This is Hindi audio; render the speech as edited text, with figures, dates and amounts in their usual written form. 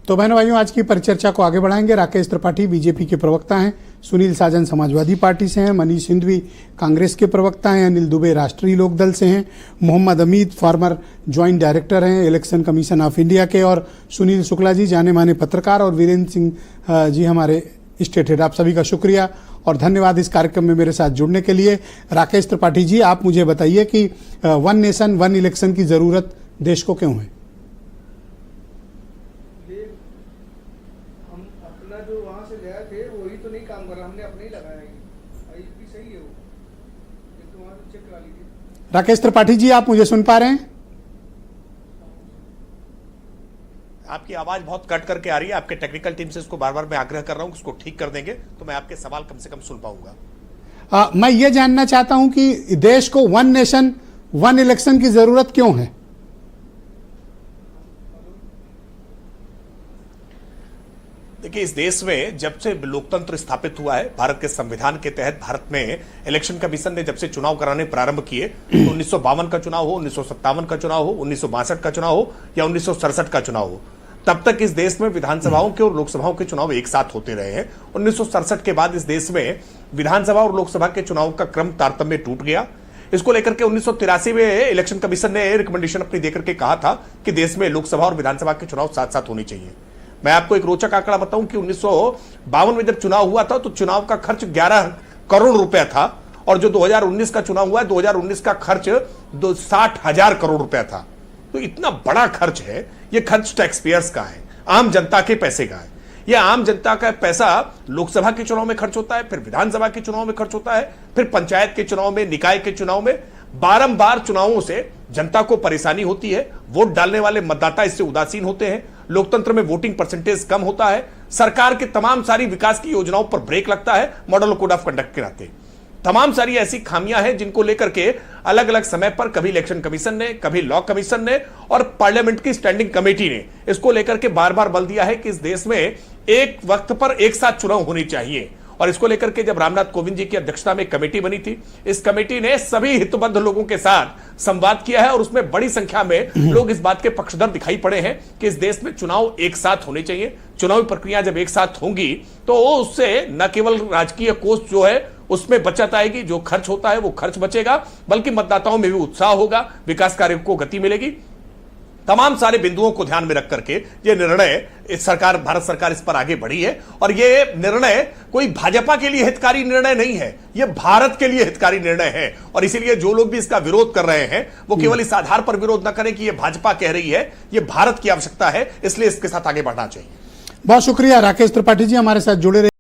तो बहनों भाइयों, आज की परिचर्चा को आगे बढ़ाएंगे। राकेश त्रिपाठी बीजेपी के प्रवक्ता हैं, सुनील साजन समाजवादी पार्टी से हैं, मनीष सिंधवी कांग्रेस के प्रवक्ता हैं, अनिल दुबे राष्ट्रीय लोकदल से हैं, मोहम्मद अमीद फॉर्मर ज्वाइंट डायरेक्टर हैं इलेक्शन कमीशन ऑफ इंडिया के, और सुनील शुक्ला जी जाने माने पत्रकार, और वीरेंद्र सिंह जी हमारे स्टेट हेड। आप सभी का शुक्रिया और धन्यवाद इस कार्यक्रम में मेरे साथ जुड़ने के लिए। राकेश त्रिपाठी जी, आप मुझे बताइए कि वन नेशन वन इलेक्शन की जरूरत देश को क्यों है? हम अपना जो वहां से गए थे वही तो नहीं काम कर रहा, हमने अपने ही लगाया है, भी सही है वो, तो वहां से चेक करा लीजिए। राकेश त्रिपाठी जी, आप मुझे सुन पा रहे हैं? आपकी आवाज बहुत कट करके आ रही है। आपके टेक्निकल टीम से इसको बार बार मैं आग्रह कर रहा हूं कि इसको ठीक कर देंगे तो मैं आपके सवाल कम से कम सुन पाऊंगा। मैं ये जानना चाहता हूं कि देश को वन नेशन वन इलेक्शन की जरूरत क्यों है? देखिए, इस देश में जब से लोकतंत्र स्थापित हुआ है, भारत के संविधान के तहत भारत में इलेक्शन कमीशन ने जब से चुनाव कराने प्रारंभ किए, तो 1952 का चुनाव हो, 1957 का चुनाव हो, 1962 का चुनाव हो या 1967 का चुनाव हो, तब तक इस देश में विधानसभाओं के और लोकसभाओं के चुनाव एक साथ होते रहे हैं। 1967 के बाद इस देश में विधानसभा और लोकसभा के चुनाव का क्रम तारतम्य टूट गया। इसको लेकर के 1983 में इलेक्शन कमीशन ने रिकमेंडेशन अपनी देकर के कहा था कि देश में लोकसभा और विधानसभा के चुनाव साथ साथ होने चाहिए। मैं आपको एक रोचक आंकड़ा बताऊं कि 1952 में जब चुनाव हुआ था तो चुनाव का खर्च 11 करोड़ रुपया था, और जो 2019 का चुनाव हुआ है 2019 का खर्च 60,000 करोड़ रुपया था। तो इतना बड़ा खर्च है। यह खर्च टैक्स पेयर्स का है, आम जनता के पैसे का है। यह आम जनता का पैसा लोकसभा के चुनाव में खर्च होता है, फिर विधानसभा के चुनाव में खर्च होता है, फिर पंचायत के चुनाव में, निकाय के चुनाव में। बारंबार चुनावों से जनता को परेशानी होती है, वोट डालने वाले मतदाता इससे उदासीन होते हैं, लोकतंत्र में वोटिंग परसेंटेज कम होता है, सरकार के तमाम सारी विकास की योजनाओं पर ब्रेक लगता है मॉडल कोड ऑफ कंडक्ट के नाते। तमाम सारी ऐसी खामियां हैं जिनको लेकर के अलग अलग समय पर कभी इलेक्शन कमीशन ने, कभी लॉ कमीशन ने और पार्लियामेंट की स्टैंडिंग कमेटी ने इसको लेकर के बार बार बल दिया है कि इस देश में एक वक्त पर एक साथ चुनाव होने चाहिए। और इसको लेकर के जब रामनाथ कोविंद जी की अध्यक्षता में कमेटी बनी थी, इस कमेटी ने सभी हितबद्ध लोगों के साथ संवाद किया है और उसमें बड़ी संख्या में लोग इस बात के पक्षधर दिखाई पड़े हैं कि इस देश में चुनाव एक साथ होने चाहिए। चुनावी प्रक्रिया जब एक साथ होंगी तो उससे न केवल राजकीय कोष जो है उसमें बचत आएगी, जो खर्च होता है वो खर्च बचेगा, बल्कि मतदाताओं में भी उत्साह होगा, विकास कार्यों को गति मिलेगी। तमाम सारे बिंदुओं को ध्यान में रख करके ये निर्णय भारत सरकार इस पर आगे बढ़ी है। और ये निर्णय कोई भाजपा के लिए हितकारी निर्णय नहीं है, ये भारत के लिए हितकारी निर्णय है। और इसीलिए जो लोग भी इसका विरोध कर रहे हैं वो केवल इस आधार पर विरोध न करें कि ये भाजपा कह रही है, ये भारत की आवश्यकता है, इसलिए इसके साथ आगे बढ़ना चाहिए। बहुत शुक्रिया राकेश त्रिपाठी जी, हमारे साथ जुड़े रहे।